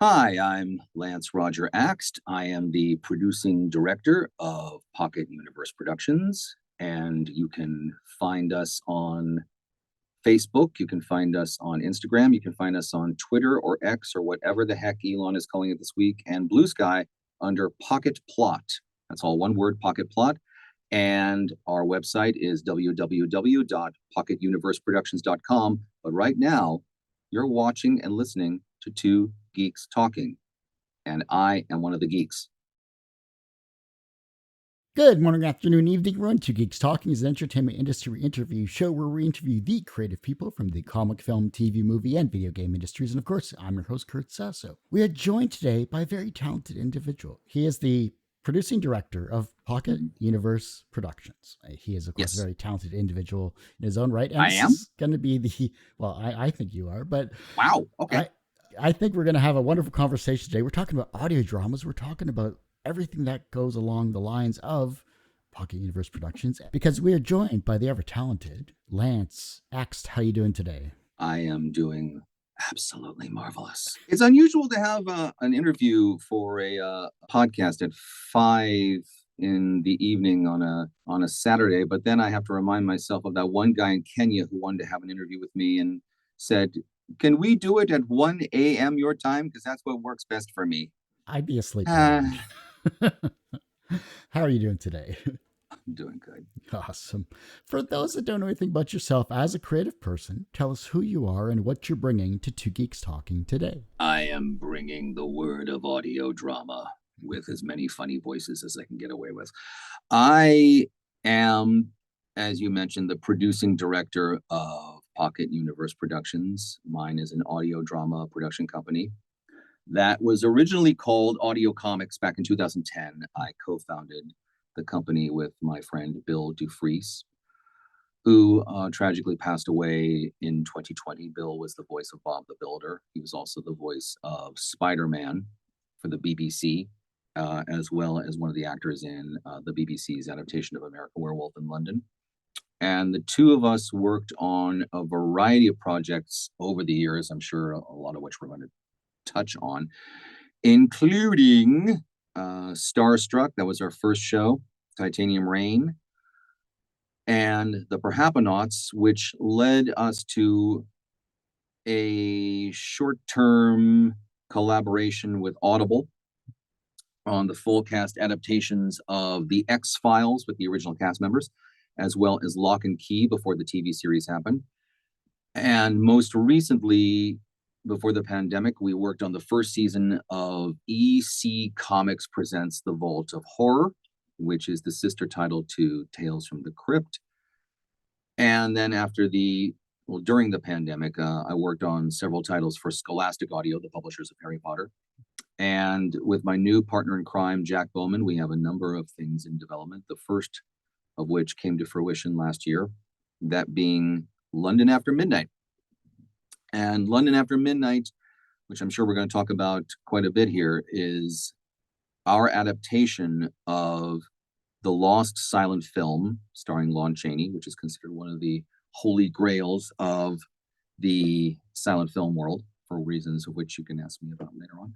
Hi, I'm Lance Roger Axt. I am the producing director of Pocket Universe Productions, and you can find us on Facebook, you can find us on Instagram, you can find us on Twitter or X or whatever the heck Elon is calling it this week, and Blue Sky under Pocket Plot. That's all one word, Pocket Plot. And our website is www.pocketuniverseproductions.com. But right now, you're watching and listening to two geeks talking, and I am one of the geeks. Good morning, afternoon, evening, everyone. Two Geeks Talking is an entertainment industry interview show where we interview the creative people from the comic, film, TV, movie, and video game industries. And of course, I'm your host, Kurt Sasso. We are joined today by a very talented individual. He is the producing director of Pocket Universe Productions. He is, of course, Yes. a very talented individual in his own right. And I this am? is going to be I think you are, but Wow. Okay. I think we're going to have a wonderful conversation today. We're talking about audio dramas. We're talking about everything that goes along the lines of Pocket Universe Productions, because we are joined by the ever-talented Lance Axt. How you doing today? I am doing absolutely marvelous. It's unusual to have an interview for a podcast at 5 in the evening on a Saturday, but then I have to remind myself of that one guy in Kenya who wanted to have an interview with me and said, "Can we do it at 1 a.m. your time? Because that's what works best for me." I'd be asleep by then. How are you doing today? I'm doing good. Awesome. For those that don't know anything about yourself as a creative person, tell us who you are and what you're bringing to Two Geeks Talking today. I am bringing the word of audio drama with as many funny voices as I can get away with. I am, as you mentioned, the producing director of Pocket Universe Productions. Mine is an audio drama production company that was originally called Audio Comics back in 2010. I co-founded the company with my friend Bill Dufries, who tragically passed away in 2020. Bill was the voice of Bob the Builder. He was also the voice of Spider-Man for the BBC, as well as one of the actors in the BBC's adaptation of American Werewolf in London. And the two of us worked on a variety of projects over the years, I'm sure a lot of which we're going to touch on, including Starstruck. That was our first show, Titanium Rain, and the Perhapanauts, which led us to a short-term collaboration with Audible on the full cast adaptations of The X-Files with the original cast members, as well as Lock and Key before the TV series happened. And most recently, before the pandemic, we worked on the first season of EC Comics Presents The Vault of Horror, which is the sister title to Tales from the Crypt. And then during the pandemic, I worked on several titles for Scholastic Audio, the publishers of Harry Potter. And with my new partner in crime, Jack Bowman, we have a number of things in development, the first of which came to fruition last year, that being London After Midnight. And London After Midnight, which I'm sure we're going to talk about quite a bit here, is our adaptation of the lost silent film starring Lon Chaney, which is considered one of the holy grails of the silent film world, for reasons of which you can ask me about later on.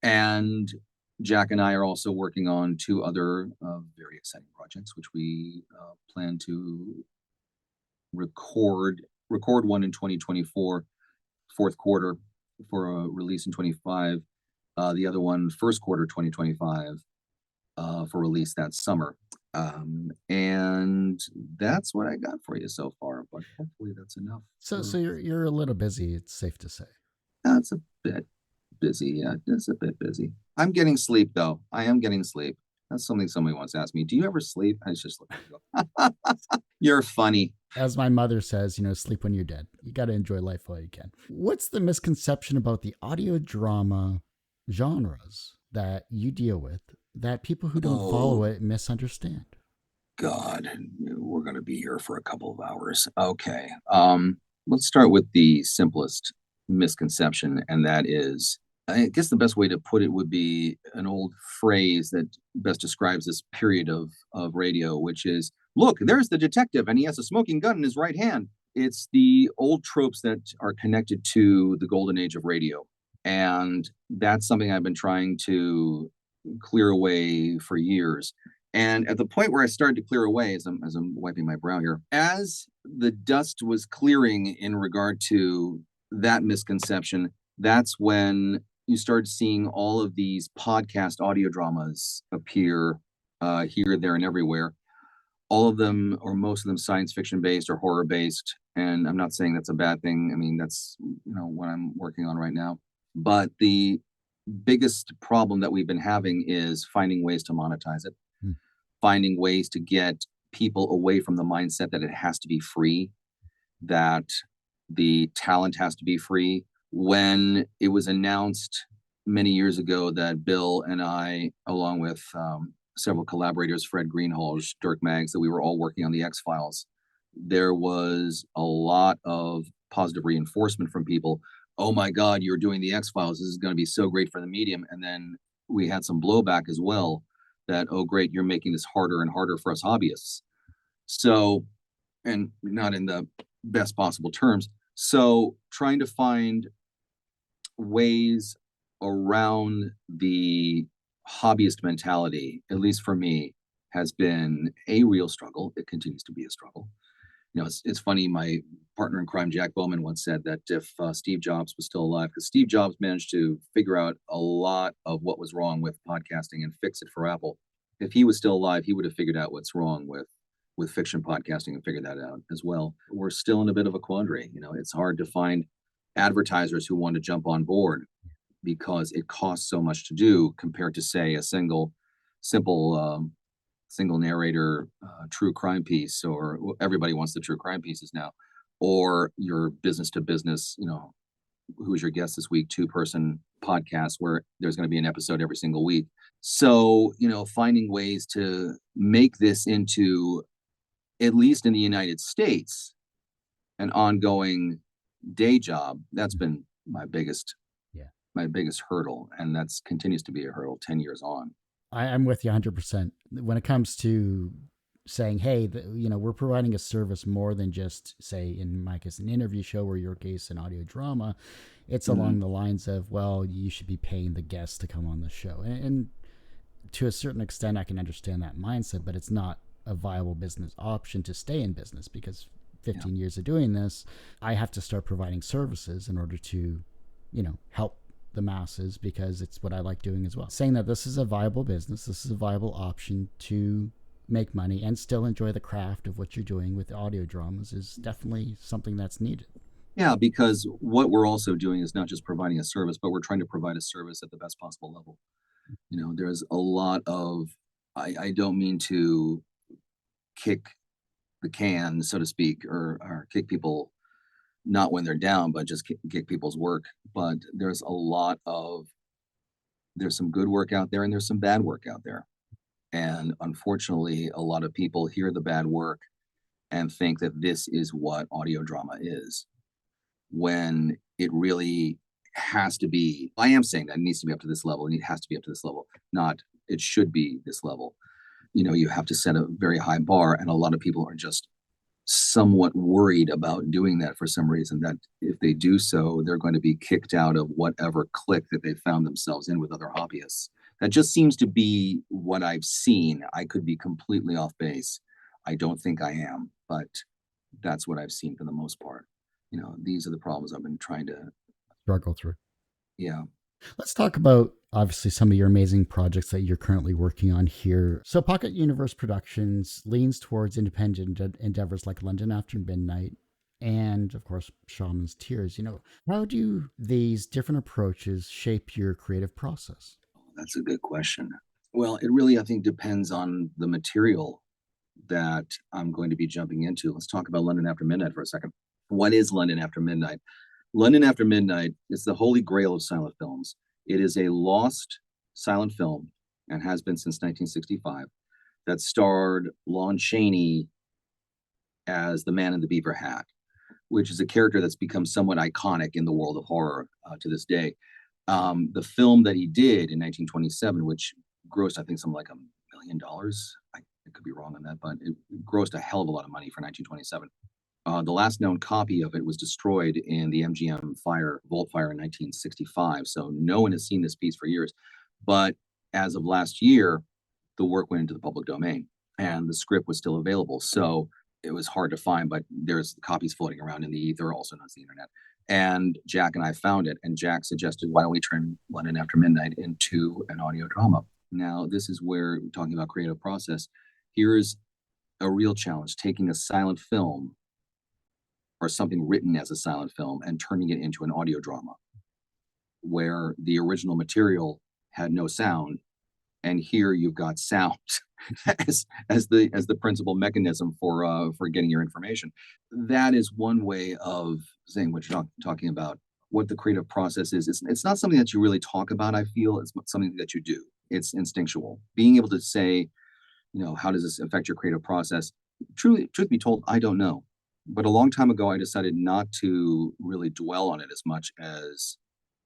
And Jack and I are also working on two other very exciting projects, which we plan to record one in 2024, fourth quarter, for a release in 25. The other one, first quarter 2025, for release that summer. And that's what I got for you so far, but hopefully that's enough. So you're a little busy, it's safe to say. That's a bit busy. Yeah, it's a bit busy. I'm getting sleep though. I am getting sleep. That's something somebody once asked me. Do you ever sleep? I just look at you. You're funny. As my mother says, sleep when you're dead. You got to enjoy life while you can. What's the misconception about the audio drama genres that you deal with that people who don't follow it misunderstand? God, we're going to be here for a couple of hours. Okay. Let's start with the simplest misconception, and that is, I guess the best way to put it would be an old phrase that best describes this period of radio, which is, look, there's the detective and he has a smoking gun in his right hand. It's the old tropes that are connected to the golden age of radio. And that's something I've been trying to clear away for years. And at the point where I started to clear away, as I'm wiping my brow here, as the dust was clearing in regard to that misconception, that's when you started seeing all of these podcast audio dramas appear here, there, and everywhere. All of them, or most of them, science fiction based or horror based. And I'm not saying that's a bad thing. I mean, that's what I'm working on right now. But the biggest problem that we've been having is finding ways to monetize it, Hmm. finding ways to get people away from the mindset that it has to be free, that the talent has to be free. When it was announced many years ago that Bill and I, along with several collaborators, Fred Greenhalgh, Dirk Maggs, that we were all working on the X Files, there was a lot of positive reinforcement from people. Oh my God, you're doing the X Files. This is going to be so great for the medium. And then we had some blowback as well that, oh, great, you're making this harder and harder for us hobbyists. So, and not in the best possible terms. So, trying to find ways around the hobbyist mentality, at least for me, has been a real struggle. It continues to be a struggle. It's funny. My partner in crime, Jack Bowman, once said that if Steve Jobs was still alive, because Steve Jobs managed to figure out a lot of what was wrong with podcasting and fix it for Apple. If he was still alive, he would have figured out what's wrong with fiction podcasting and figured that out as well. We're still in a bit of a quandary. It's hard to find advertisers who want to jump on board because it costs so much to do compared to, say, a simple single narrator true crime piece, or everybody wants the true crime pieces now, or your business to business, who's your guest this week, 2-person podcast where there's going to be an episode every single week. So, finding ways to make this into, at least in the United States, an ongoing day job, that's been my biggest Yeah. my biggest hurdle, and that's continues to be a hurdle 10 years on. I'm with you 100%. When it comes to saying, hey, we're providing a service more than just, say, in my case, an interview show, or your case, an audio drama, it's along the lines of, well, you should be paying the guests to come on the show. And to a certain extent, I can understand that mindset, but it's not a viable business option to stay in business, because 15 years of doing this, I have to start providing services in order to, help the masses, because it's what I like doing as well. Saying that this is a viable business, this is a viable option to make money and still enjoy the craft of what you're doing with audio dramas is definitely something that's needed. Yeah, because what we're also doing is not just providing a service, but we're trying to provide a service at the best possible level. There's a lot of, I don't mean to kick the can, so to speak, or kick people, not when they're down, but just kick people's work. But there's some good work out there and there's some bad work out there. And unfortunately, a lot of people hear the bad work and think that this is what audio drama is, when it really has to be. I am saying that it needs to be up to this level, and it has to be up to this level, not it should be this level. You have to set a very high bar, and a lot of people are just somewhat worried about doing that for some reason, that if they do so, they're going to be kicked out of whatever clique that they found themselves in with other hobbyists. That just seems to be what I've seen. I could be completely off base. I don't think I am, but that's what I've seen for the most part. These are the problems I've been trying to Struggle through. Yeah. Let's talk about, obviously, some of your amazing projects that you're currently working on here. So Pocket Universe Productions leans towards independent endeavors like London After Midnight and, of course, Shaman's Tears. How do these different approaches shape your creative process? That's a good question. Well, it really, I think, depends on the material that I'm going to be jumping into. Let's talk about London After Midnight for a second. What is London After Midnight? London After Midnight is the holy grail of silent films. It is a lost silent film, and has been since 1965, that starred Lon Chaney as the man in the beaver hat, which is a character that's become somewhat iconic in the world of horror to this day. The film that he did in 1927, which grossed, I think, something like $1 million. I could be wrong on that, but it grossed a hell of a lot of money for 1927. The last known copy of it was destroyed in the MGM Vault fire in 1965. So no one has seen this piece for years. But as of last year, the work went into the public domain and the script was still available. So it was hard to find, but there's copies floating around in the ether, also known as the internet. And Jack and I found it, and Jack suggested, why don't we turn London After Midnight into an audio drama? Now, this is where we're talking about creative process. Here's a real challenge, taking a silent film or something written as a silent film and turning it into an audio drama where the original material had no sound, and here you've got sound as the principal mechanism for getting your information. That is one way of saying what you're talking about. What the creative process is, it's not something that you really talk about. I feel it's something that you do. It's instinctual. Being able to say, how does this affect your creative process? Truth be told, I don't know. But a long time ago, I decided not to really dwell on it as much as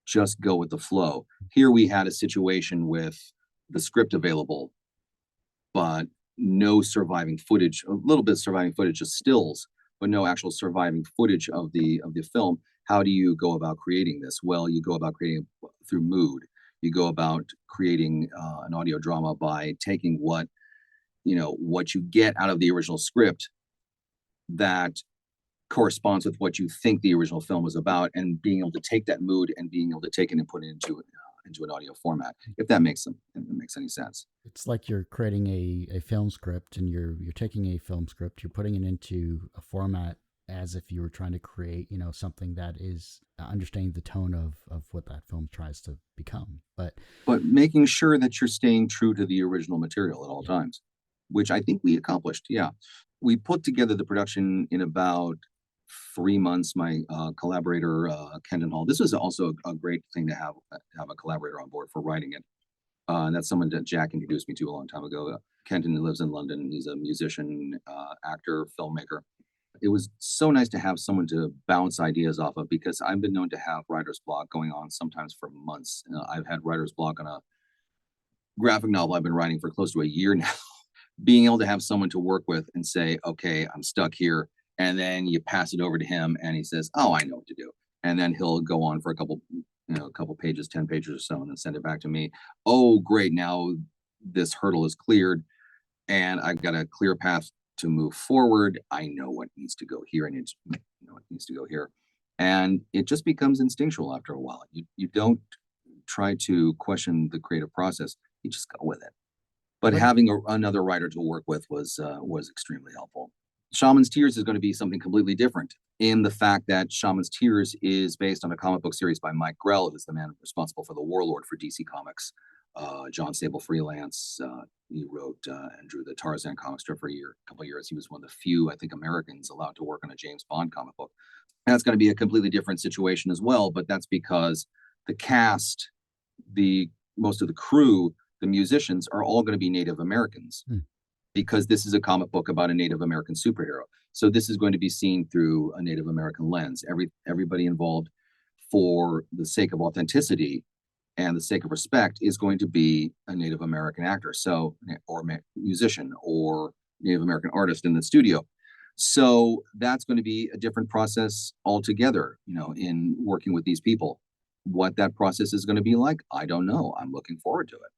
just go with the flow. Here we had a situation with the script available, but no surviving footage, a little bit of surviving footage, just stills, but no actual surviving footage of the film. How do you go about creating this? Well, you go about creating it through mood. You go about creating an audio drama by taking what you get out of the original script that corresponds with what you think the original film was about, and being able to take that mood and being able to take it and put it into an audio format, if that makes any sense. It's like you're creating a film script, and you're taking a film script, you're putting it into a format as if you were trying to create, something that is understanding the tone of what that film tries to become. But making sure that you're staying true to the original material at all times, which I think we accomplished. Yeah. We put together the production in about 3 months. My collaborator, Kendon Hall. This was also a great thing to have a collaborator on board for writing it. And that's someone that Jack introduced me to a long time ago. Kenton lives in London. He's a musician, actor, filmmaker. It was so nice to have someone to bounce ideas off of, because I've been known to have writer's block going on sometimes for months. I've had writer's block on a graphic novel I've been writing for close to a year now. Being able to have someone to work with and say, okay, I'm stuck here. And then you pass it over to him and he says, oh, I know what to do. And then he'll go on for a couple pages, 10 pages or so, and then send it back to me. Oh, great. Now this hurdle is cleared and I've got a clear path to move forward. I know what needs to go here and what needs to go here. And it just becomes instinctual after a while. You don't try to question the creative process. You just go with it. But having another writer to work with was extremely helpful. Shaman's Tears is going to be something completely different, in the fact that Shaman's Tears is based on a comic book series by Mike Grell, who's the man responsible for the Warlord for DC Comics. John Sable freelance. He wrote and drew the Tarzan comic strip for a couple of years. He was one of the few, I think, Americans allowed to work on a James Bond comic book. And that's going to be a completely different situation as well, but that's because the cast, most of the crew, the musicians are all going to be Native Americans, because this is a comic book about a Native American superhero. So this is going to be seen through a Native American lens. Everybody involved, for the sake of authenticity and the sake of respect, is going to be a Native American actor, or musician, or Native American artist in the studio. So that's going to be a different process altogether, in working with these people. What that process is going to be like, I don't know. I'm looking forward to it.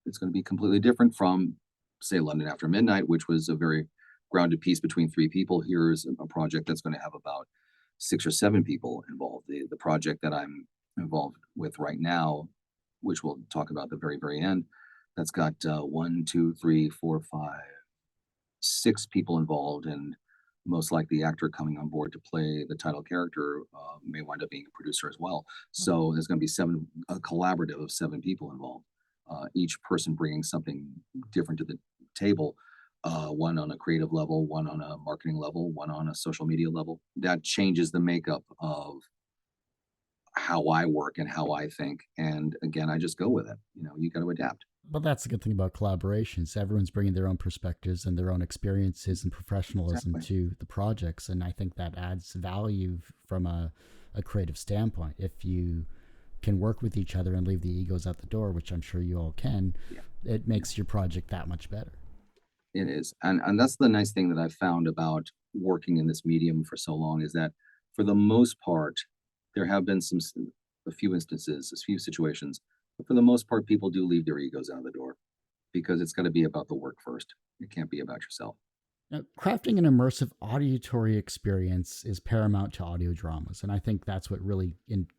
It's going to be completely different from, say, London After Midnight, which was a very grounded piece between 3 people. Here's a project that's going to have about 6 or 7 people involved. The project that I'm involved with right now, which we'll talk about at the very, very end, that's got 1, 2, 3, 4, 5, 6 people involved, and most likely the actor coming on board to play the title character may wind up being a producer as well. So there's going to be a collaborative of 7 people involved. Each person bringing something different to the table, one on a creative level, one on a marketing level, one on a social media level. That changes the makeup of how I work and how I think. And again, I just go with it. You got to adapt. But that's the good thing about collaborations. Everyone's bringing their own perspectives and their own experiences and professionalism to the projects. And I think that adds value from a creative standpoint. If you can work with each other and leave the egos at the door, which I'm sure you all can, it makes your project that much better. It is. And that's the nice thing that I've found about working in this medium for so long is that for the most part, there have been a few instances, a few situations, but for the most part, people do leave their egos out the door because it's got to be about the work first. It can't be about yourself. Now, crafting an immersive auditory experience is paramount to audio dramas, and I think that's what really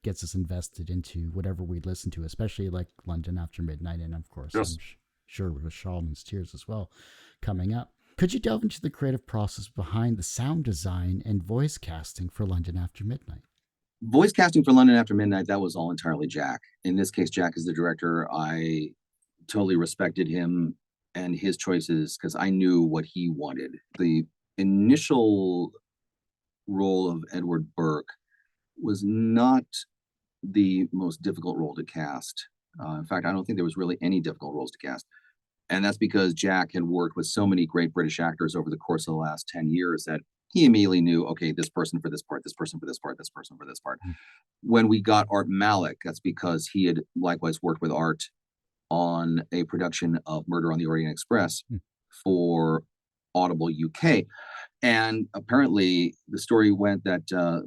gets us invested into whatever we listen to, especially like London After Midnight, and of course, Yes. I'm sure with Shaman's Tears as well coming up. Could you delve into the creative process behind the sound design and voice casting for London After Midnight? Voice casting for London After Midnight, that was all entirely Jack. In this case, Jack is the director. I totally respected him and his choices because I knew what he wanted. The initial role of Edward Burke was not the most difficult role to cast. In fact, I don't think there was really any difficult roles to cast. And that's because Jack had worked with so many great British actors over the course of the last 10 years that he immediately knew, okay, this person for this part, this person for this part, this person for this part. Mm. When we got Art Malik, that's because he had likewise worked with Art on a production of Murder on the Orient Express Mm. for Audible UK. And apparently, the story went that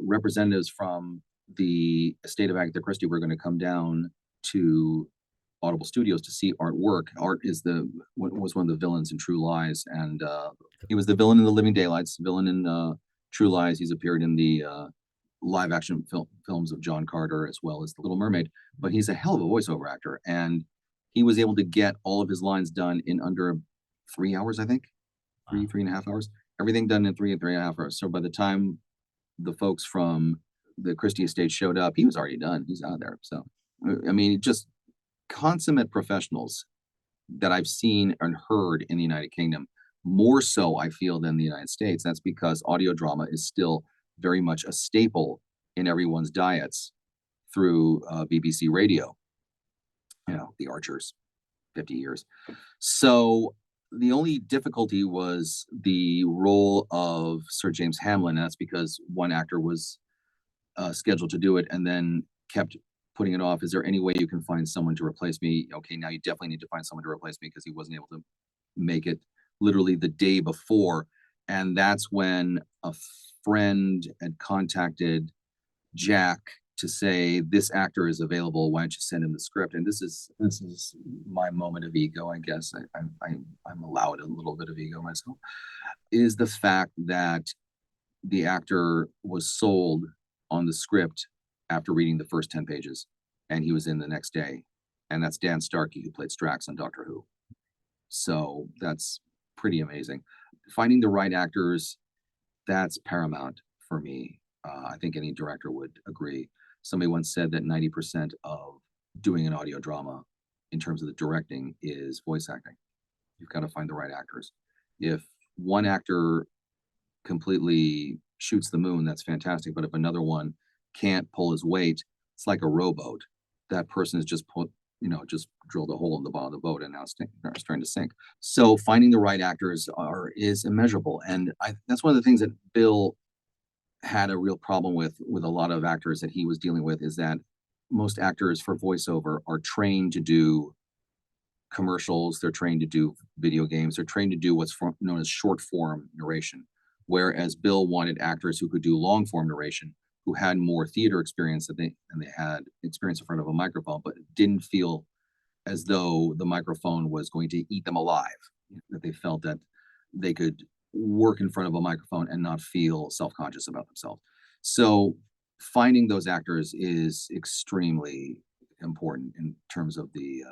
representatives from the estate of Agatha Christie were going to come down to Audible Studios to see Art work. Art was one of the villains in True Lies, and he was the villain in The Living Daylights, villain in True Lies. He's appeared in the live action films of John Carter as well as The Little Mermaid. But he's a hell of a voiceover actor, and he was able to get all of his lines done in under 3 hours, I think, Wow. 3.5 hours. Everything done in 3.5 hours. So by the time the folks from the Christie estate showed up, he was already done. He's out there. So, I mean, just consummate professionals that I've seen and heard in the United Kingdom, more so, I feel, than the United States. That's because audio drama is still very much a staple in everyone's diets through BBC Radio, the Archers, 50 years. So the only difficulty was the role of Sir James Hamlin. And that's because one actor was scheduled to do it and then kept putting it off. Is there any way you can find someone to replace me? Okay, now you definitely need to find someone to replace me because he wasn't able to make it literally the day before. And that's when a friend had contacted Jack to say, this actor is available, why don't you send him the script? And this is my moment of ego, I guess. I'm allowed a little bit of ego myself, is the fact that the actor was sold on the script after reading the first 10 pages, and he was in the next day. And that's Dan Starkey, who played Strax on Doctor Who. So that's pretty amazing. Finding the right actors, that's paramount for me. I think any director would agree. Somebody once said that 90% of doing an audio drama in terms of the directing is voice acting. You've got to find the right actors. If one actor completely shoots the moon, that's fantastic. But if another one can't pull his weight, it's like a rowboat. That person has just just drilled a hole in the bottom of the boat and now it's starting to sink. So finding the right actors is immeasurable. And that's one of the things that Bill had a real problem with a lot of actors that he was dealing with, is that most actors for voiceover are trained to do commercials, they're trained to do video games, they're trained to do what's known as short form narration. Whereas Bill wanted actors who could do long form narration, who had more theater experience and they had experience in front of a microphone, but didn't feel as though the microphone was going to eat them alive. That they felt that they could work in front of a microphone and not feel self-conscious about themselves. So finding those actors is extremely important in terms of the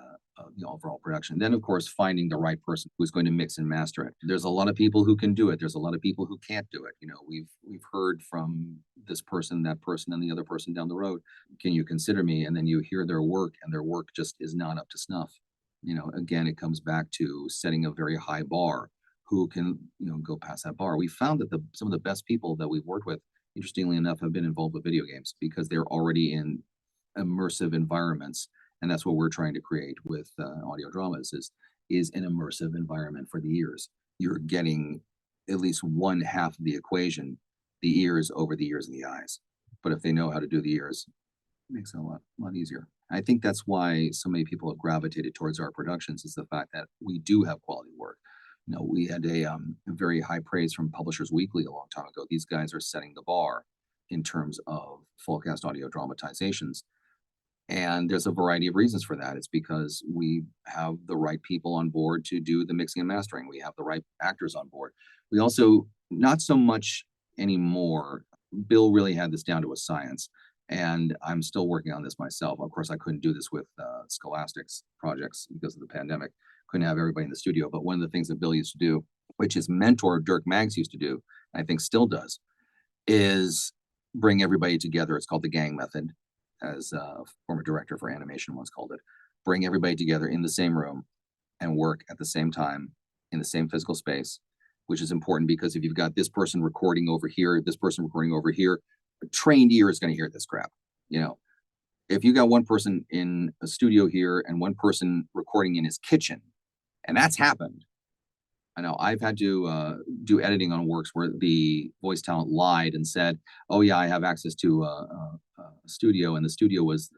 overall production. Then, of course, finding the right person who's going to mix and master it. There's a lot of people who can do it. There's a lot of people who can't do it. We've heard from this person, that person, and the other person down the road. Can you consider me? And then you hear their work, and their work just is not up to snuff. Again, it comes back to setting a very high bar. Who can go past that bar? We found that some of the best people that we've worked with, interestingly enough, have been involved with video games because they're already in immersive environments, and that's what we're trying to create with audio dramas is an immersive environment for the ears. You're getting at least one half of the equation, the ears over the ears and the eyes. But if they know how to do the ears, it makes it a lot easier. I think that's why so many people have gravitated towards our productions, is the fact that we do have quality work. We had a very high praise from Publishers Weekly a long time ago. These guys are setting the bar in terms of full cast audio dramatizations. And there's a variety of reasons for that. It's because we have the right people on board to do the mixing and mastering. We have the right actors on board. We also, not so much anymore, Bill really had this down to a science. And I'm still working on this myself. Of course, I couldn't do this with Scholastic's projects because of the pandemic. Couldn't have everybody in the studio. But one of the things that Bill used to do, which his mentor, Dirk Maggs, used to do, and I think still does, is bring everybody together. It's called the gang method, as a former director for animation once called it. Bring everybody together in the same room and work at the same time in the same physical space, which is important because if you've got this person recording over here, this person recording over here, a trained ear is going to hear this crap. If you got one person in a studio here and one person recording in his kitchen, and that's happened. I know I've had to do editing on works where the voice talent lied and said, "Oh yeah, I have access to a studio," and the studio was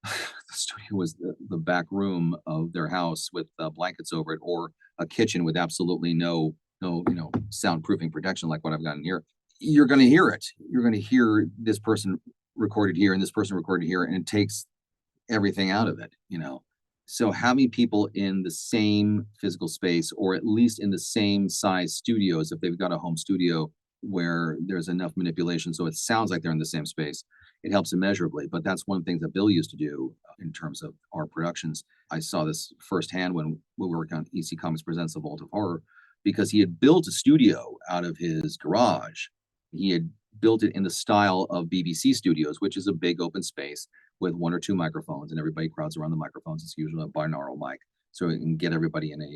the back room of their house with blankets over it, or a kitchen with absolutely no soundproofing protection like what I've got in here. You're going to hear it. You're going to hear this person recorded here and this person recorded here, and it takes everything out of it. So having people in the same physical space, or at least in the same size studios, if they've got a home studio where there's enough manipulation so it sounds like they're in the same space, it helps immeasurably. But that's one thing that Bill used to do in terms of our productions. I saw this firsthand when we were working on EC Comics Presents The Vault of Horror, because he had built a studio out of his garage. He had built it in the style of BBC studios, which is a big open space with one or two microphones, and everybody crowds around the microphones. It's usually a binaural mic, so it can get everybody in a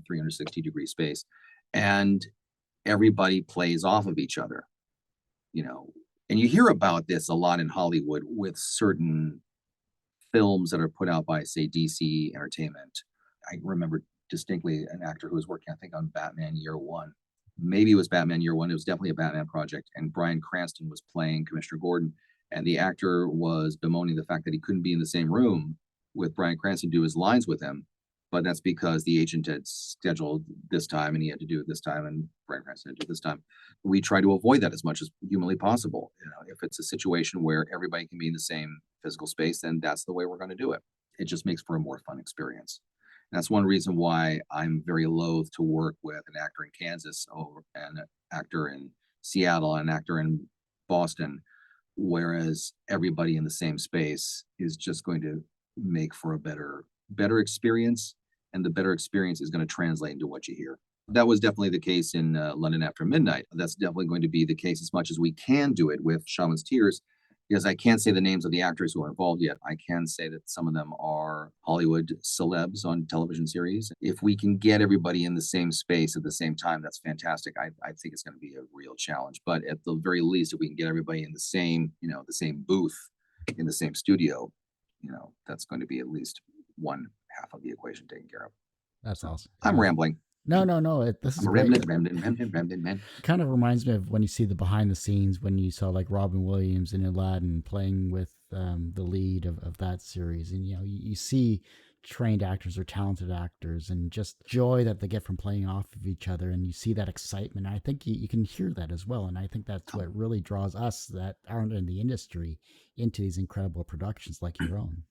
360-degree space, and everybody plays off of each other. And you hear about this a lot in Hollywood with certain films that are put out by, say, DC Entertainment. I remember distinctly an actor who was working, I think, on Batman Year One. Maybe it was Batman Year One. It was definitely a Batman project, and Bryan Cranston was playing Commissioner Gordon. And the actor was bemoaning the fact that he couldn't be in the same room with Bryan Cranston, do his lines with him. But that's because the agent had scheduled this time and he had to do it this time, and Bryan Cranston had to do it this time. We try to avoid that as much as humanly possible. If it's a situation where everybody can be in the same physical space, then that's the way we're going to do it. It just makes for a more fun experience. And that's one reason why I'm very loath to work with an actor in Kansas or an actor in Seattle, an actor in Boston, whereas everybody in the same space is just going to make for a better experience, and the better experience is going to translate into what you hear. That was definitely the case in London After Midnight. That's definitely going to be the case as much as we can do it with Shaman's Tears, because I can't say the names of the actors who are involved yet. I can say that some of them are Hollywood celebs on television series. If we can get everybody in the same space at the same time, that's fantastic. I think it's going to be a real challenge. But at the very least, if we can get everybody in the same booth, in the same studio, that's going to be at least one half of the equation taken care of. That's awesome. I'm rambling. No. This is great. Rambling. Kind of reminds me of when you see the behind the scenes, when you saw like Robin Williams in Aladdin playing with the lead of that series. And, you see trained actors or talented actors and just joy that they get from playing off of each other. And you see that excitement. I think you can hear that as well. And I think that's what really draws us that aren't in the industry into these incredible productions like your own.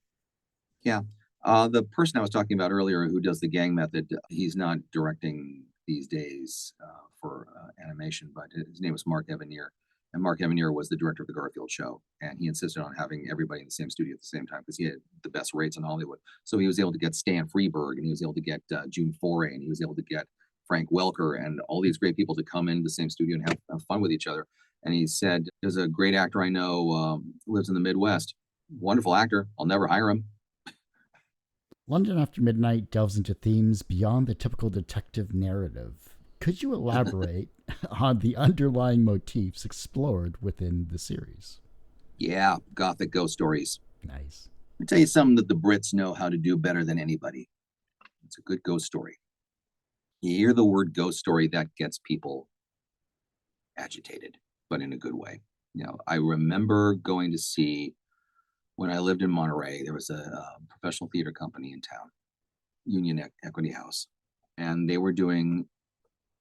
Yeah. The person I was talking about earlier who does the gang method, he's not directing these days for animation, but his name was Mark Evanier. And Mark Evanier was the director of the Garfield show. And he insisted on having everybody in the same studio at the same time because he had the best rates in Hollywood. So he was able to get Stan Freberg, and he was able to get June Foray, and he was able to get Frank Welker, and all these great people to come in the same studio and have fun with each other. And he said, "There's a great actor I know, lives in the Midwest. Wonderful actor. I'll never hire him." London After Midnight delves into themes beyond the typical detective narrative. Could you elaborate on the underlying motifs explored within the series? Yeah, gothic ghost stories. Nice. Let me tell you something that the Brits know how to do better than anybody. It's a good ghost story. You hear the word ghost story, that gets people agitated, but in a good way. I remember going to see, when I lived in Monterey, there was a professional theater company in town, Union Equity House, and they were doing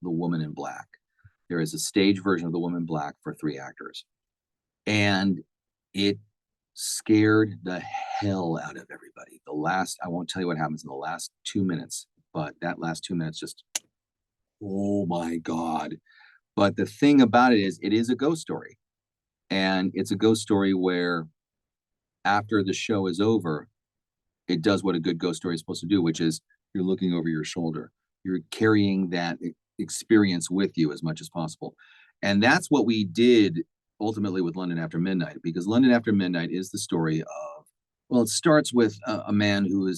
The Woman in Black. There is a stage version of The Woman in Black for 3 actors. And it scared the hell out of everybody. I won't tell you what happens in the last 2 minutes, but that last 2 minutes just, oh my God. But the thing about it is a ghost story. And it's a ghost story where after the show is over, it does what a good ghost story is supposed to do, which is you're looking over your shoulder. You're carrying that experience with you as much as possible. And that's what we did ultimately with London After Midnight, because London After Midnight is the story of, well, it starts with a man who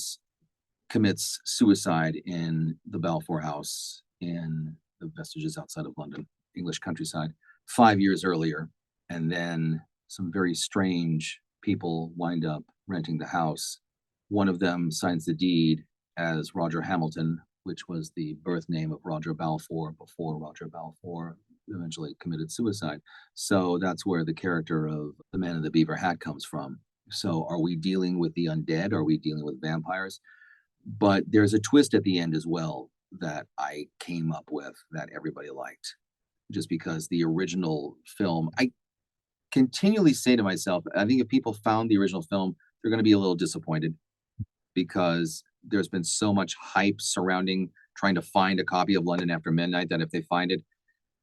commits suicide in the Balfour House in the vestiges outside of London, English countryside, 5 years earlier. And then some very strange people wind up renting the house. One of them signs the deed as Roger Hamilton, which was the birth name of Roger Balfour before Roger Balfour eventually committed suicide. So that's where the character of the man in the beaver hat comes from. So are we dealing with the undead? Are we dealing with vampires? But there's a twist at the end as well that I came up with that everybody liked. Just because the original film, I continually say to myself, I think if people found the original film, they're going to be a little disappointed, because there's been so much hype surrounding trying to find a copy of London After Midnight that if they find it,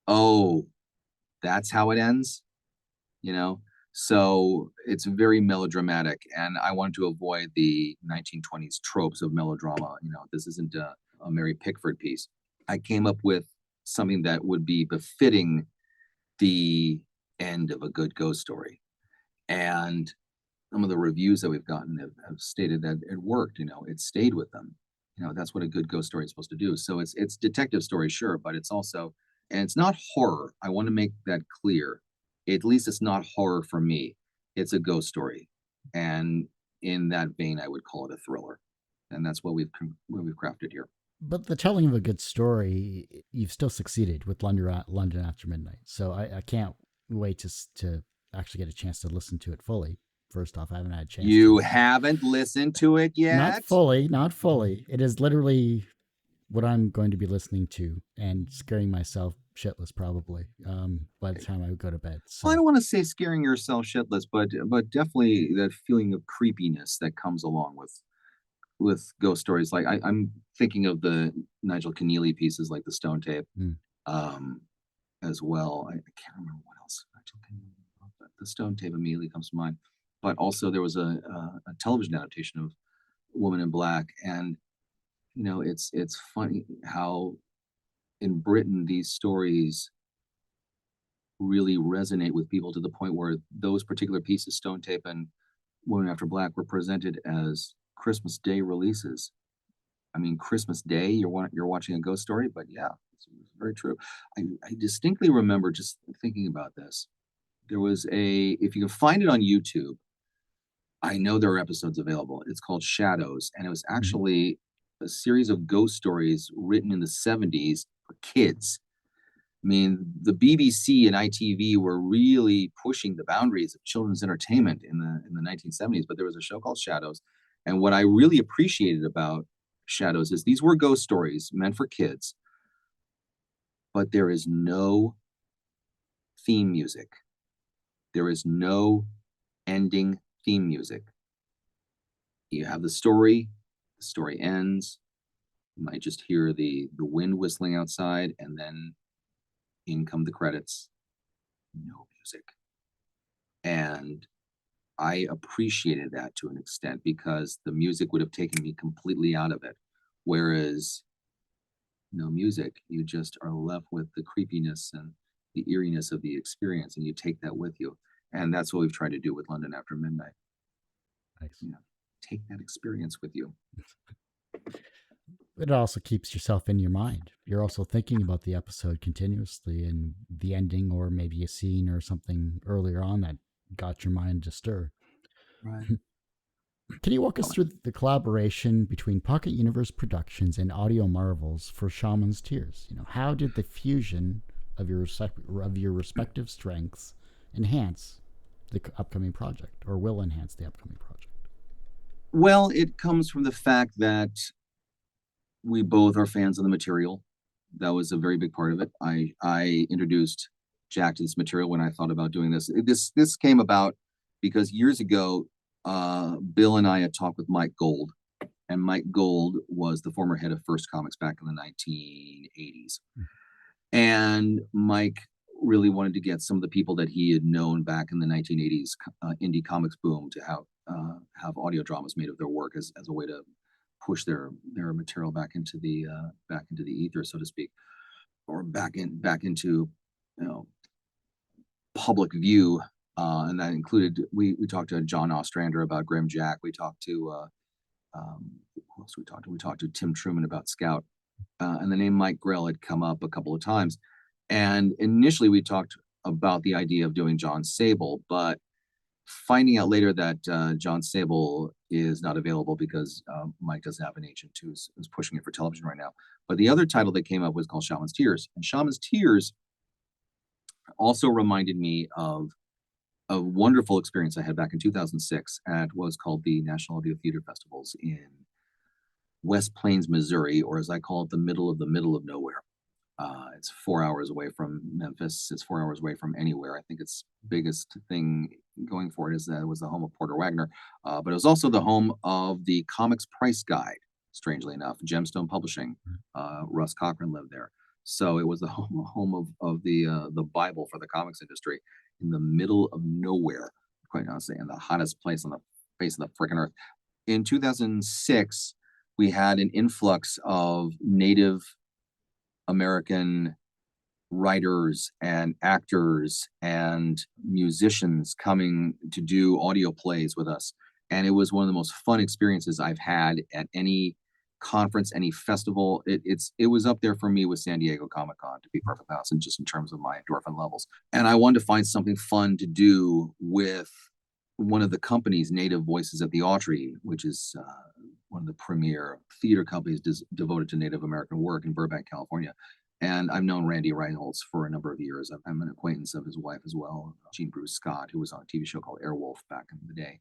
oh, that's how it ends, you know? So it's very melodramatic, and I wanted to avoid the 1920s tropes of melodrama. This isn't a Mary Pickford piece. I came up with something that would be befitting the end of a good ghost story. And some of the reviews that we've gotten have stated that it worked, it stayed with them. That's what a good ghost story is supposed to do. So it's detective story, sure, but it's also, and it's not horror. I want to make that clear. At least it's not horror for me. It's a ghost story. And in that vein, I would call it a thriller. And that's what we've crafted here. But the telling of a good story, you've still succeeded with London After Midnight. So I can't wait to actually get a chance to listen to it fully. First off, I haven't had a chance. You haven't listened to it yet? Not fully. It is literally what I'm going to be listening to and scaring myself shitless probably by the time I go to bed. So. Well, I don't want to say scaring yourself shitless, but definitely that feeling of creepiness that comes along with ghost stories. Like I'm thinking of the Nigel Keneally pieces like the Stone Tape as well. I can't remember what else Nigel Keneally, but the Stone Tape immediately comes to mind. But also there was a television adaptation of Woman in Black, and it's funny how in Britain these stories really resonate with people to the point where those particular pieces, Stone Tape and Woman After Black, were presented as Christmas Day releases. I mean, Christmas Day, you're watching a ghost story, but yeah, it's very true. I distinctly remember just thinking about this. There was if you can find it on YouTube, I know there are episodes available. It's called Shadows, and it was actually a series of ghost stories written in the 70s for kids. I mean, the BBC and ITV were really pushing the boundaries of children's entertainment in the 1970s, but there was a show called Shadows. And what I really appreciated about Shadows is these were ghost stories meant for kids, but there is no theme music. There is no ending theme music. You have the story ends. You might just hear the wind whistling outside, and then in come the credits. No music. And I appreciated that to an extent, because the music would have taken me completely out of it. Whereas no music, you just are left with the creepiness and the eeriness of the experience, and you take that with you. And that's what we've tried to do with London After Midnight. Nice. Take that experience with you. It also keeps yourself in your mind. You're also thinking about the episode continuously and the ending, or maybe a scene or something earlier on that got your mind to stir. Right. Can you walk us through the collaboration between Pocket Universe Productions and Audio Marvels for Shaman's Tears? How did the fusion of your respective strengths enhance the upcoming project, or will enhance the upcoming project? Well, it comes from the fact that we both are fans of the material. That was a very big part of it. I introduced Jack to this material when I thought about doing this. This came about because years ago, Bill and I had talked with Mike Gold, and Mike Gold was the former head of First Comics back in the 1980s. And Mike really wanted to get some of the people that he had known back in the 1980s indie comics boom to have audio dramas made of their work as a way to push their material back into the ether, so to speak, or back into public view. And that included we talked to John Ostrander about Grim Jack. We talked to who else we talked to? We talked to Tim Truman about Scout. And the name Mike Grell had come up a couple of times. And initially we talked about the idea of doing John Sable, but finding out later that John Sable is not available because Mike doesn't have an agent who's pushing it for television right now. But the other title that came up was called Shaman's Tears. And Shaman's Tears also reminded me of a wonderful experience I had back in 2006 at what was called the National Audio Theater Festivals in West Plains, Missouri, or as I call it, the middle of nowhere. It's 4 hours away from Memphis. It's 4 hours away from anywhere. I think its biggest thing going for it is that it was the home of Porter Wagner, but it was also the home of the Comics Price Guide, strangely enough. Gemstone Publishing, Russ Cochran lived there. So it was the home of the Bible for the comics industry in the middle of nowhere, quite honestly, and the hottest place on the face of the freaking earth. In 2006, we had an influx of Native American writers and actors and musicians coming to do audio plays with us. And it was one of the most fun experiences I've had at any conference, any festival. It was up there for me with San Diego Comic-Con, to be perfectly honest, and just in terms of my endorphin levels. And I wanted to find something fun to do with one of the company's native voices at the Autry, which is one of the premier theater companies devoted to Native American work in Burbank, California. And I've known Randy Reinholz for a number of years. I'm an acquaintance of his wife as well, Jean Bruce Scott, who was on a TV show called Airwolf back in the day,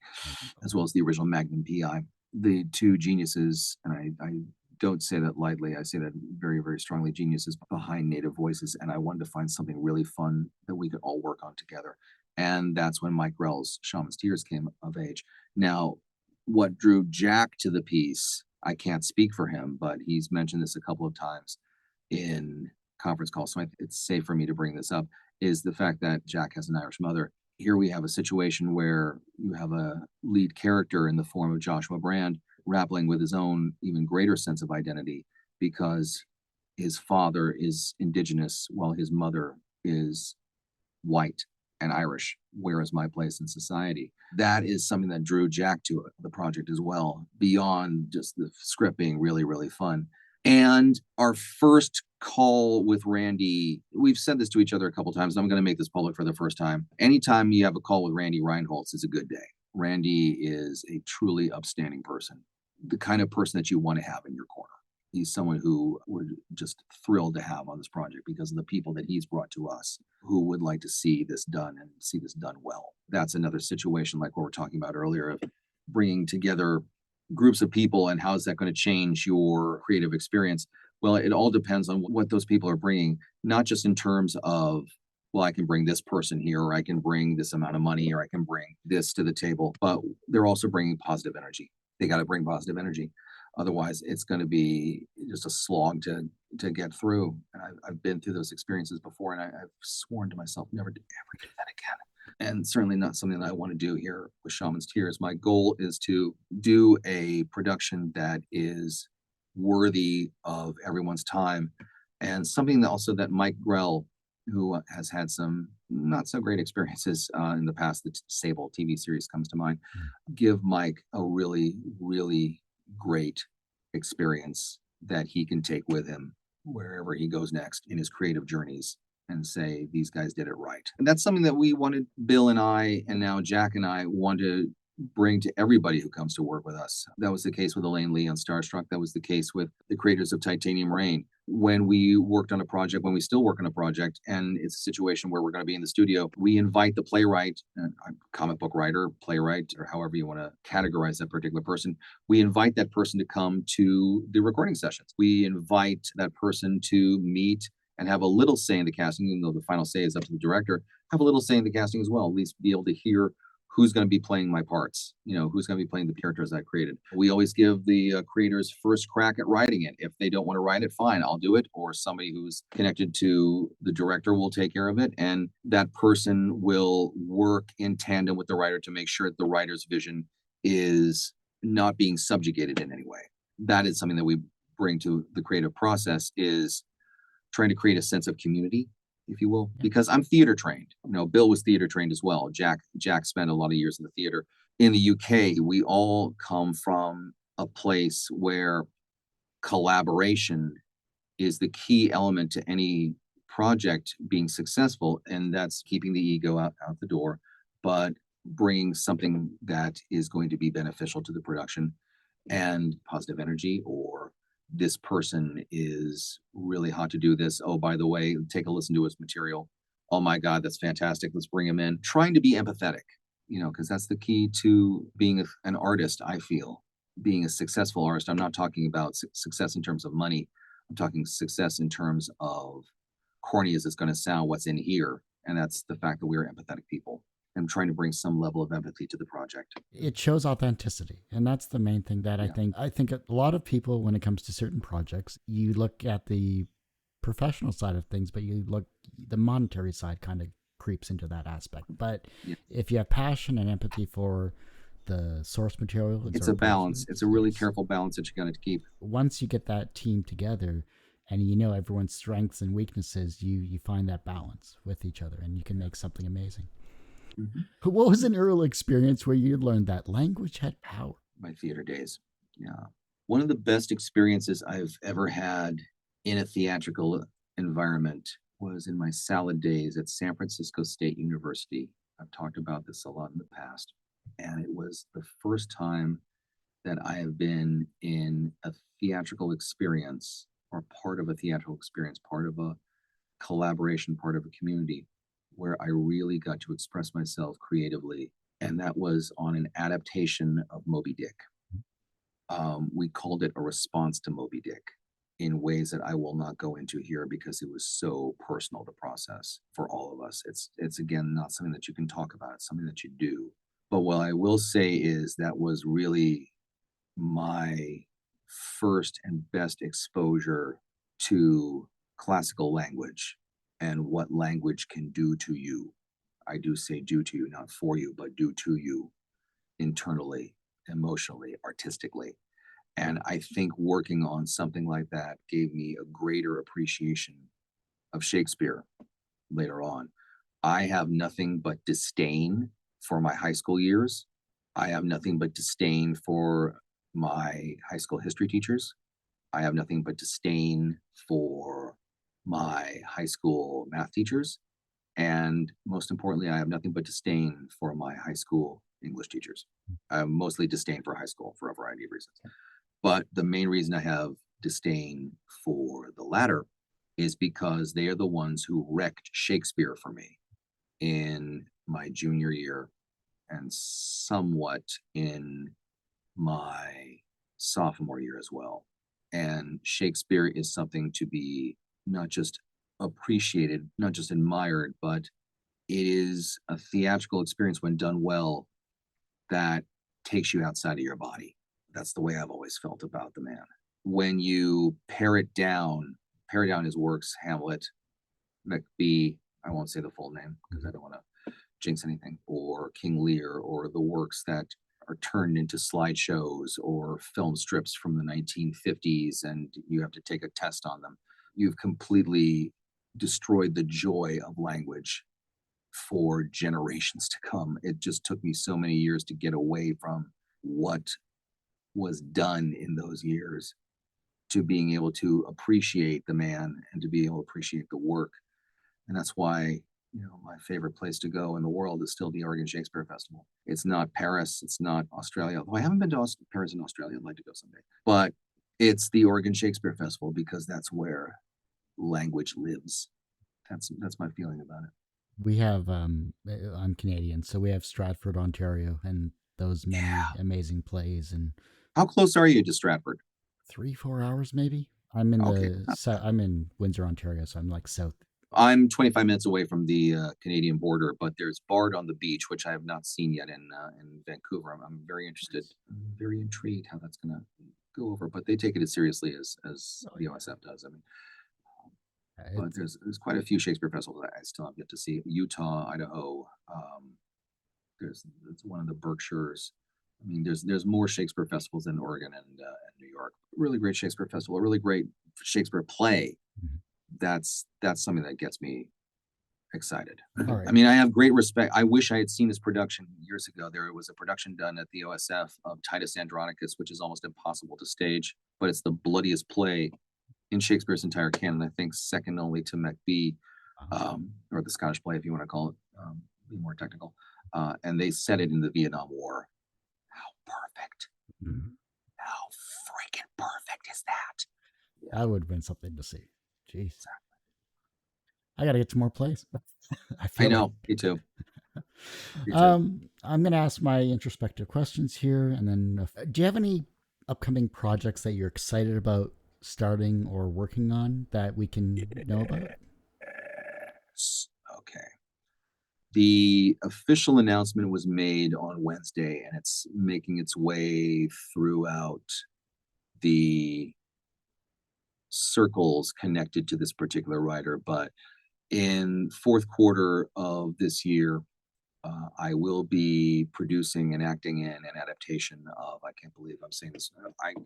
as well as the original Magnum PI. The two geniuses, and I don't say that lightly, I say that very, very strongly, geniuses behind Native voices. And I wanted to find something really fun that we could all work on together. And that's when Mike Grell's Shaman's Tears came of age. Now, what drew Jack to the piece, I can't speak for him, but he's mentioned this a couple of times in conference calls, so it's safe for me to bring this up, is the fact that Jack has an Irish mother. Here we have a situation where you have a lead character in the form of Joshua Brand grappling with his own even greater sense of identity because his father is indigenous while his mother is white and Irish. Where is my place in society? That is something that drew Jack to the project as well, beyond just the script being really, really fun. And our first call with Randy, we've said this to each other a couple times. I'm going to make this public for the first time. Anytime you have a call with Randy Reinholz is a good day. Randy is a truly upstanding person, the kind of person that you want to have in your corner. He's someone who we're just thrilled to have on this project because of the people that he's brought to us who would like to see this done and see this done well. That's another situation like what we're talking about earlier of bringing together groups of people and how is that going to change your creative experience? Well, it all depends on what those people are bringing, not just in terms of, well, I can bring this person here, or I can bring this amount of money, or I can bring this to the table, but they're also bringing positive energy. They got to bring positive energy. Otherwise, it's going to be just a slog to get through. And I've been through those experiences before, and I've sworn to myself never to ever do that again. And certainly not something that I want to do here with Shaman's Tears. My goal is to do a production that is worthy of everyone's time, and something that also that Mike Grell, who has had some not so great experiences in the past, the Sable TV series comes to mind, give Mike a really, really great experience that he can take with him wherever he goes next in his creative journeys and say, these guys did it right. And that's something that we wanted, Bill and I, and now Jack and I want to bring to everybody who comes to work with us. That was the case with Elaine Lee on Starstruck. That was the case with the creators of Titanium Rain. When we worked on a project, when we still work on a project, and it's a situation where we're going to be in the studio, we invite the playwright, comic book writer, playwright, or however you want to categorize that particular person. We invite that person to come to the recording sessions. We invite that person to meet and have a little say in the casting, even though the final say is up to the director, have a little say in the casting as well, at least be able to hear who's going to be playing my parts, who's going to be playing the characters I created. We always give the creators first crack at writing it. If they don't want to write it, fine, I'll do it. Or somebody who's connected to the director will take care of it. And that person will work in tandem with the writer to make sure that the writer's vision is not being subjugated in any way. That is something that we bring to the creative process, is trying to create a sense of community, if you will, because I'm theater trained. Bill was theater trained as well. Jack spent a lot of years in the theater. In the UK, we all come from a place where collaboration is the key element to any project being successful, and that's keeping the ego out the door, but bringing something that is going to be beneficial to the production and positive energy, or this person is really hot to do this. Oh, by the way, take a listen to his material. Oh my God, that's fantastic. Let's bring him in. Trying to be empathetic, because that's the key to being an artist, I feel. Being a successful artist, I'm not talking about success in terms of money. I'm talking success in terms of, corny as it's going to sound, what's in here. And that's the fact that we're empathetic people. I'm trying to bring some level of empathy to the project. It shows authenticity, and that's the main thing that I think a lot of people, when it comes to certain projects, you look at the professional side of things, but the monetary side kind of creeps into that aspect. But if you have passion and empathy for the source material, it's a balance. It's a really careful balance that you got to keep. Once you get that team together, and everyone's strengths and weaknesses, you find that balance with each other, and you can make something amazing. Mm-hmm. What was an early experience where you learned that language had power? My theater days. Yeah. One of the best experiences I've ever had in a theatrical environment was in my salad days at San Francisco State University. I've talked about this a lot in the past. And it was the first time that I have been in a theatrical experience, or part of a theatrical experience, part of a collaboration, part of a community, where I really got to express myself creatively. And that was on an adaptation of Moby Dick. We called it a response to Moby Dick in ways that I will not go into here because it was so personal to process for all of us. It's again, not something that you can talk about. It's something that you do. But what I will say is that was really my first and best exposure to classical language and what language can do to you. I do say do to you, not for you, but do to you internally, emotionally, artistically. And I think working on something like that gave me a greater appreciation of Shakespeare later on. I have nothing but disdain for my high school years. I have nothing but disdain for my high school history teachers. I have nothing but disdain for my high school math teachers. And most importantly, I have nothing but disdain for my high school English teachers. I have mostly disdain for high school for a variety of reasons. But the main reason I have disdain for the latter is because they are the ones who wrecked Shakespeare for me in my junior year and somewhat in my sophomore year as well. And Shakespeare is something to be not just appreciated, not just admired, but it is a theatrical experience when done well that takes you outside of your body. That's the way I've always felt about the man. When you pare down his works, Hamlet, Macbeth, I won't say the full name because I don't want to jinx anything, or King Lear, or the works that are turned into slideshows or film strips from the 1950s, and you have to take a test on them. You've completely destroyed the joy of language for generations to come. It just took me so many years to get away from what was done in those years to being able to appreciate the man and to be able to appreciate the work. And that's why my favorite place to go in the world is still the Oregon Shakespeare Festival. It's not Paris, it's not Australia. Although I haven't been to Paris and Australia, I'd like to go someday. But it's the Oregon Shakespeare Festival because that's where language lives. That's my feeling about it. We have I'm Canadian, so we have Stratford, Ontario, and those many amazing plays. And how close are you to Stratford? 3-4 hours maybe. I'm in Okay, I'm in Windsor, Ontario, so I'm like south. I'm 25 minutes away from the Canadian border, but there's Bard on the Beach, which I have not seen yet in Vancouver. I'm very interested. I'm very intrigued how that's going to go over, but they take it as seriously as the OSF does. I mean, but there's quite a few Shakespeare festivals that I still have yet to see. Utah, Idaho. It's one of the Berkshires. I mean, there's more Shakespeare festivals in Oregon and New York. Really great Shakespeare festival, a really great Shakespeare play. Mhm. That's something that gets me excited. All right. I mean, I have great respect. I wish I had seen this production years ago. There was a production done at the OSF of Titus Andronicus, which is almost impossible to stage, but it's the bloodiest play in Shakespeare's entire canon. I think second only to Macbeth, or the Scottish play, if you want to call it, be more technical. And they set it in the Vietnam War. How perfect! Mm-hmm. How freaking perfect is that? That would have been something to see. Jeez. I got to get to more plays. I know. Me too. I'm going to ask my introspective questions here. And then, do you have any upcoming projects that you're excited about starting or working on that we can know about? Okay. The official announcement was made on Wednesday, and it's making its way throughout the circles connected to this particular writer. But in fourth quarter of this year, I will be producing and acting in an adaptation of. I can't believe I'm saying this.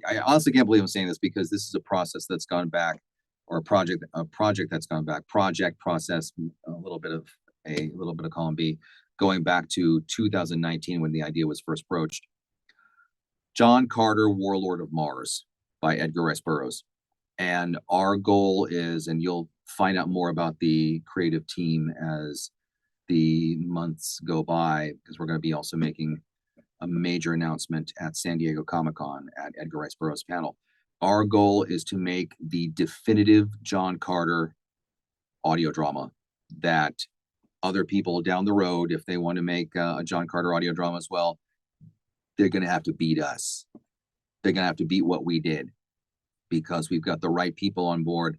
I honestly can't believe I'm saying this because this is a process that's gone back, or a project that's gone back. Project process, a little bit of column B, going back to 2019 when the idea was first broached. John Carter, Warlord of Mars, by Edgar Rice Burroughs. And our goal is, and you'll find out more about the creative team as the months go by, because we're going to be also making a major announcement at San Diego Comic-Con at Edgar Rice Burroughs panel. Our goal is to make the definitive John Carter audio drama that other people down the road, if they want to make a John Carter audio drama as well, they're going to have to beat us. They're going to have to beat what we did, because we've got the right people on board.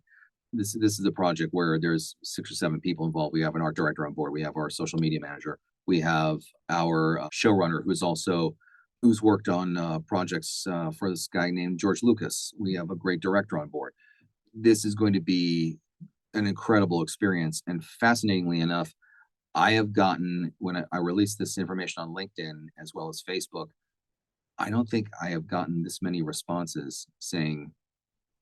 This is a project where there's 6 or 7 people involved. We have an art director on board. We have our social media manager. We have our showrunner who's worked on projects for this guy named George Lucas. We have a great director on board. This is going to be an incredible experience. And fascinatingly enough, I have gotten, when I released this information on LinkedIn as well as Facebook, I don't think I have gotten this many responses saying,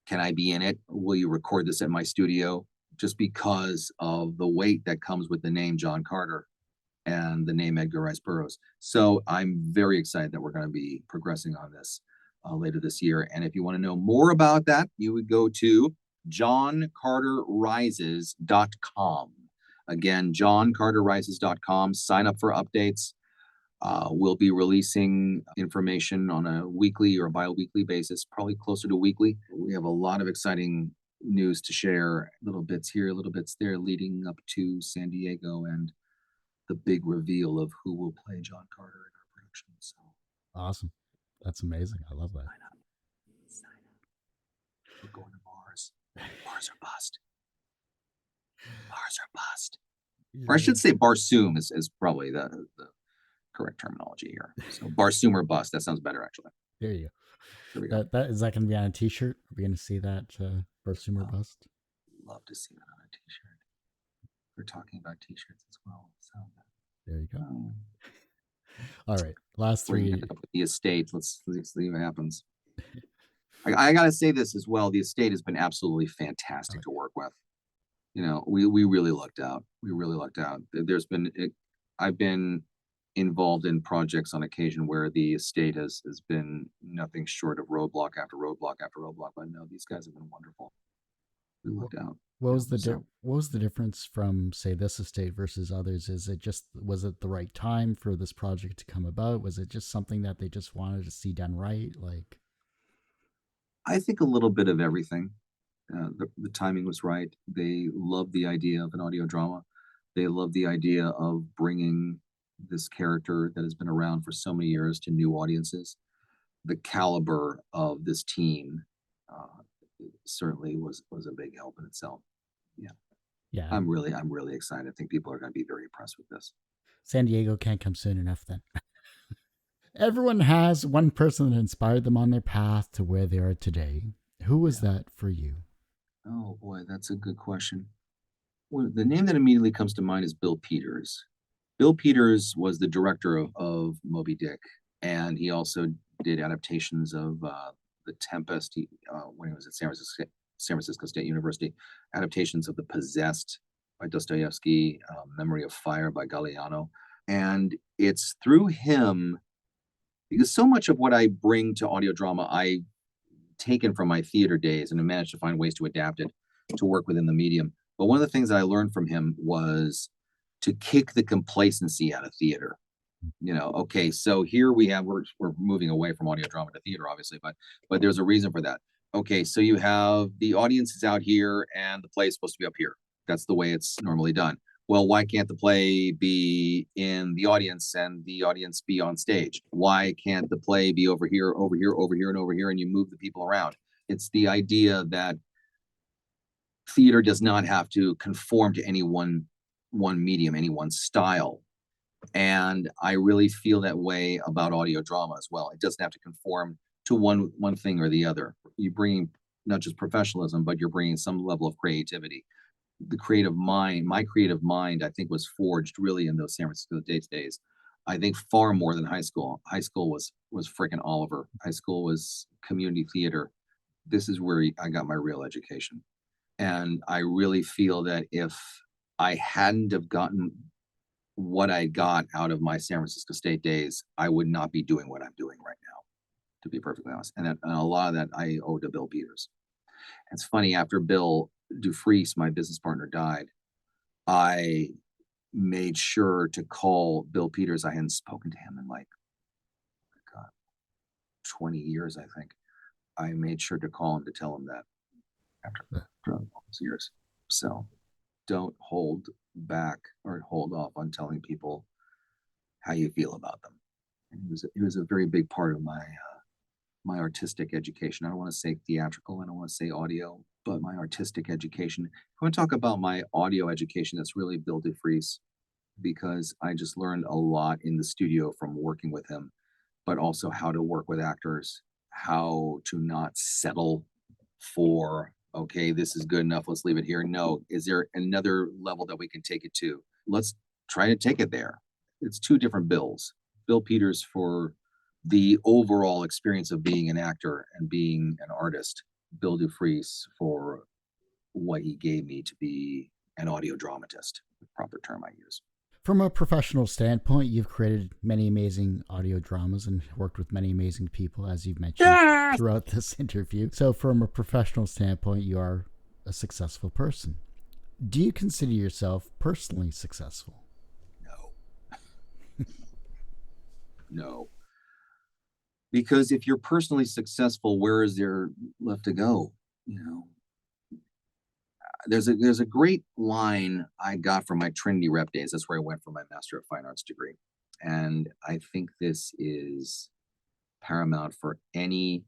can I be in it? Will you record this at my studio? Just because of the weight that comes with the name John Carter and the name Edgar Rice Burroughs. So I'm very excited that we're going to be progressing on this later this year. And if you want to know more about that, you would go to johncarterrises.com. Again, johncarterrises.com. Sign up for updates. We'll be releasing information on a weekly or bi-weekly basis, probably closer to weekly. We have a lot of exciting news to share, little bits here, little bits there, leading up to San Diego and the big reveal of who will play John Carter in our production. So awesome. That's amazing. I love that. Sign up. We're going to Mars. Mars or bust. Mars or bust. Yeah. Or I should say Barsoom is probably the correct terminology here. So Barsoom or bust. That sounds better, actually. There you go. There we go. That is that going to be on a T-shirt? Are we going to see that Barsoom or bust? Love to see that on a T-shirt. We're talking about T-shirts as well. So there you go. All right, last 3. The estate. Let's see what happens. I gotta say this as well. The estate has been absolutely fantastic to work with. We really lucked out. I've been involved in projects on occasion where the estate has been nothing short of roadblock after roadblock after roadblock. But no, these guys have been wonderful. We lucked out. So what was the difference from, say, this estate versus others? Is it just, was it the right time for this project to come about? Was it just something that they just wanted to see done right? Like, I think a little bit of everything. The timing was right. They loved the idea of an audio drama. They loved the idea of bringing this character that has been around for so many years to new audiences. The caliber of this team uh, certainly was a big help in itself. Yeah, yeah, I'm really excited. I think people are going to be very impressed with this. San Diego can't come soon enough then. Everyone has one person that inspired them on their path to where they are today. Who was Yeah. that for you? Oh boy, that's a good question. Well, the name that immediately comes to mind is Bill Peters. Bill Peters was the director of Moby Dick, and he also did adaptations of The Tempest when he was at San Francisco State University, adaptations of The Possessed by Dostoevsky, Memory of Fire by Galliano. And it's through him, because so much of what I bring to audio drama, I taken from my theater days and managed to find ways to adapt it to work within the medium. But one of the things that I learned from him was to kick the complacency out of theater. Okay, so here we're moving away from audio drama to theater, obviously, but there's a reason for that. Okay, so you have the audience is out here and the play is supposed to be up here. That's the way it's normally done. Well, why can't the play be in the audience and the audience be on stage? Why can't the play be over here, over here, over here, and over here, and you move the people around? It's the idea that theater does not have to conform to any one medium, any one style. And I really feel that way about audio drama as well. It doesn't have to conform to one thing or the other. You bring not just professionalism, but you're bringing some level of creativity. The creative mind, my creative mind, I think was forged really in those San Francisco days. I think far more than high school. High school was freaking Oliver. High school was community theater. This is where I got my real education. And I really feel that if I hadn't have gotten what I got out of my San Francisco State days, I would not be doing what I'm doing right now, to be perfectly honest. And a lot of that I owe to Bill Peters. It's funny, after Bill Dufries, my business partner, died, I made sure to call Bill Peters. I hadn't spoken to him in like God, 20 years, I think. I made sure to call him to tell him that after all those years. So don't hold back or hold off on telling people how you feel about them. And he was a very big part of my artistic education. I don't want to say theatrical, I don't want to say audio, but my artistic education. I want to talk about my audio education. That's really Bill Dufries, because I just learned a lot in the studio from working with him, but also how to work with actors, how to not settle for, okay, this is good enough, let's leave it here. No, is there another level that we can take it to? Let's try to take it there. It's two different Bills. Bill Peters for the overall experience of being an actor and being an artist. Bill Dufries for what he gave me to be an audio dramatist, the proper term I use. From a professional standpoint, you've created many amazing audio dramas and worked with many amazing people, as you've mentioned throughout this interview. So, from a professional standpoint, you are a successful person. Do you consider yourself personally successful? No. No. Because if you're personally successful, where is there left to go? You know, there's a great line I got from my Trinity rep days. That's where I went for my Master of Fine Arts degree. And I think this is paramount for any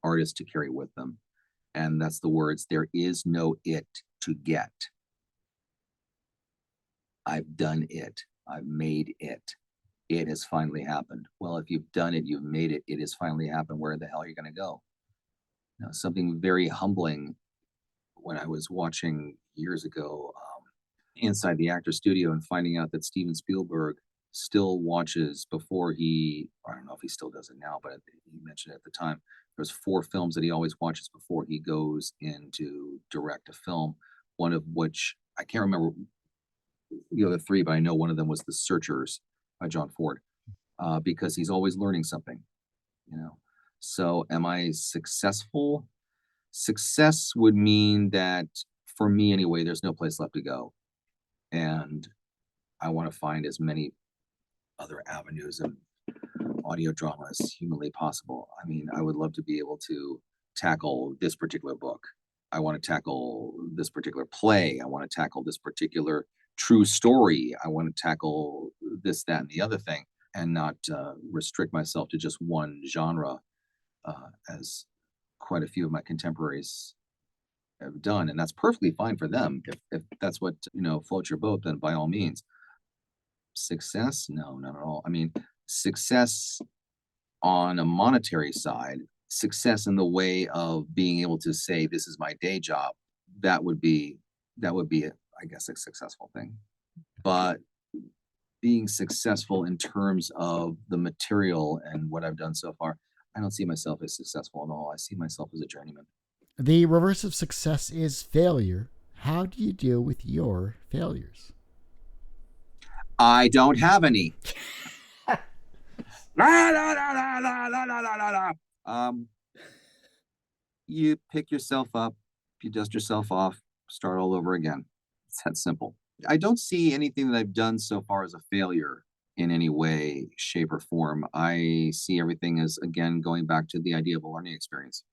artist to carry with them. And that's the words, there is no it to get. I've done it. I've made it. It has finally happened. Well, if you've done it, you've made it. It has finally happened. Where the hell are you going to go? Something very humbling when I was watching years ago inside the actor studio and finding out that Steven Spielberg still watches before I don't know if he still does it now, but he mentioned it at the time. There's 4 films that he always watches before he goes in to direct a film, one of which I can't remember the other 3, but I know one of them was The Searchers by John Ford, because he's always learning something, you know. So am I successful? Success would mean that for me anyway, there's no place left to go. And I want to find as many other avenues of audio drama as humanly possible. I mean, I would love to be able to tackle this particular book. I want to tackle this particular play. I want to tackle this particular true story. I want to tackle this, that, and the other thing, and not restrict myself to just one genre, as quite a few of my contemporaries have done. And that's perfectly fine for them. If that's what, floats your boat, then by all means. Success? No, not at all. I mean, success on a monetary side, success in the way of being able to say, this is my day job, that would be, I guess, a successful thing. But being successful in terms of the material and what I've done so far, I don't see myself as successful at all. I see myself as a journeyman. The reverse of success is failure. How do you deal with your failures? I don't have any. La, la, la, la, la, la, la, la, la. You pick yourself up, you dust yourself off, start all over again. It's that simple. I don't see anything that I've done so far as a failure in any way, shape, or form. I see everything as, again, going back to the idea of a learning experience.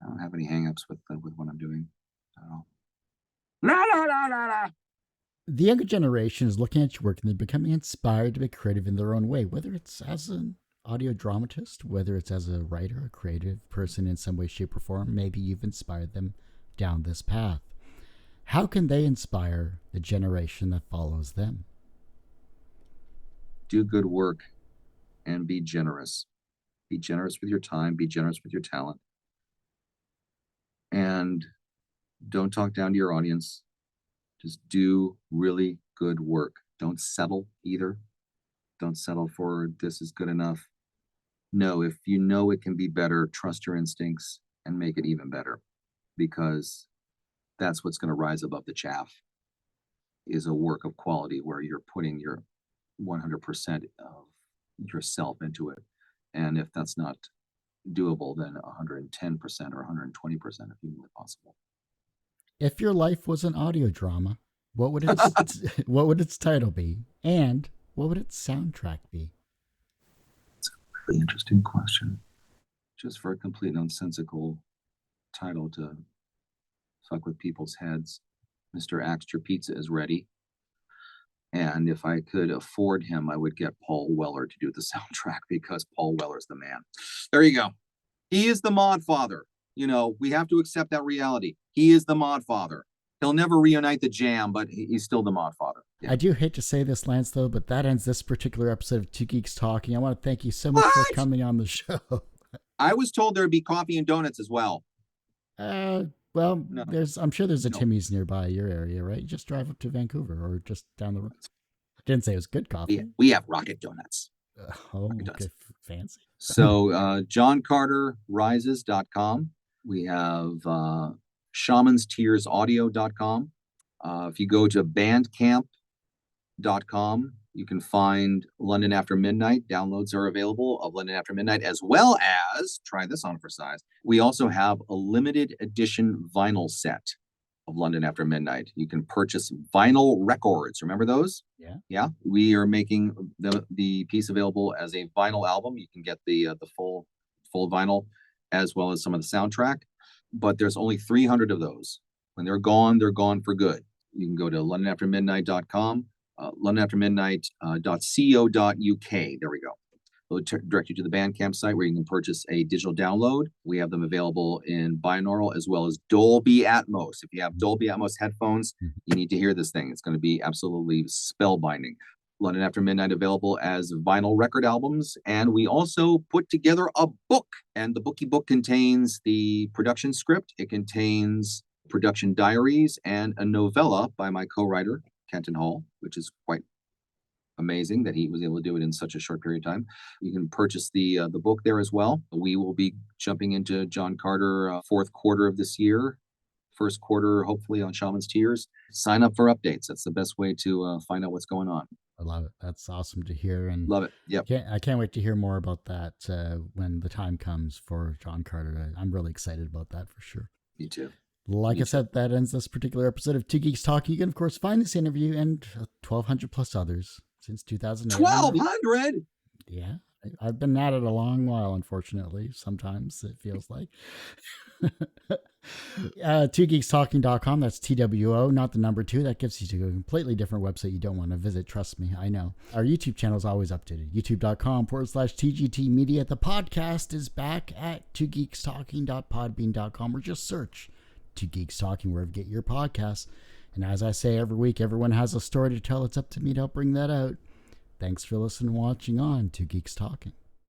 I don't have any hangups with what I'm doing at all. La, la, la, la, la. The younger generation is looking at your work and they're becoming inspired to be creative in their own way, whether it's as an audio dramatist, whether it's as a writer, a creative person in some way, shape, or form. Maybe you've inspired them down this path. How can they inspire the generation that follows them? Do good work and be generous. Be generous with your time, be generous with your talent. And don't talk down to your audience. Just do really good work. Don't settle either. Don't settle for this is good enough. No, if you know it can be better, trust your instincts and make it even better, because that's what's going to rise above the chaff, is a work of quality where you're putting your 100% of yourself into it. And if that's not doable, then 110% or 120% if humanly possible. If your life was an audio drama, what would its what would its title be, and what would its soundtrack be? It's a really interesting question. Just for a complete nonsensical title to fuck with people's heads, Mr. Axt, your pizza is ready. And if I could afford him, I would get Paul Weller to do the soundtrack, because Paul Weller's the man. There you go. He is the mod father. We have to accept that reality. He is the mod father. He'll never reunite the Jam, but he's still the mod father. Yeah. I do hate to say this, Lance, though, but that ends this particular episode of Two Geeks Talking. I want to thank you so much for coming on the show. I was told there'd be coffee and donuts as well. Well, No. I'm sure there's a No. Timmy's nearby your area, right? You just drive up to Vancouver or just down the road. Didn't say it was good coffee. We have rocket donuts. Okay, fancy. So johncarterrises.com. We have shamanstearsaudio.com. If you go to bandcamp.com, you can find London After Midnight. Downloads are available of London After Midnight, as well as, try this on for size, we also have a limited edition vinyl set of London After Midnight. You can purchase vinyl records. Remember those? Yeah. We are making the piece available as a vinyl album. You can get the full vinyl, as well as some of the soundtrack. But there's only 300 of those. When they're gone for good. You can go to londonaftermidnight.com, londonaftermidnight.co.uk. There we go. It'll direct you to the Bandcamp site where you can purchase a digital download. We have them available in binaural as well as Dolby Atmos. If you have Dolby Atmos headphones, you need to hear this thing. It's going to be absolutely spellbinding. London After Midnight available as vinyl record albums. And we also put together a book. And the book contains the production script. It contains production diaries and a novella by my co-writer, Kenton Hall, which is quite amazing that he was able to do it in such a short period of time. You can purchase the book there as well. We will be jumping into John Carter fourth quarter of this year, first quarter hopefully on Shaman's Tears. Sign up for updates. That's the best way to find out what's going on. I love it. That's awesome to hear, and love it. Yep. I can't wait to hear more about that when the time comes for John Carter. I'm really excited about that for sure. Me too. Like I said, that ends this particular episode of Two Geeks Talking. You can, of course, find this interview and 1,200 plus others since 2008. 1,200? Yeah. I've been at it a long while, unfortunately. Sometimes it feels like. TwoGeeksTalking.com. That's TWO, not the number 2. That gives you to a completely different website you don't want to visit. Trust me, I know. Our YouTube channel is always updated. YouTube.com/TGT Media. The podcast is back at TwoGeeksTalking.podbean.com, or just search Two Geeks Talking wherever you get your podcasts. And as I say every week, everyone has a story to tell. It's up to me to help bring that out. Thanks for listening and watching on Two Geeks Talking.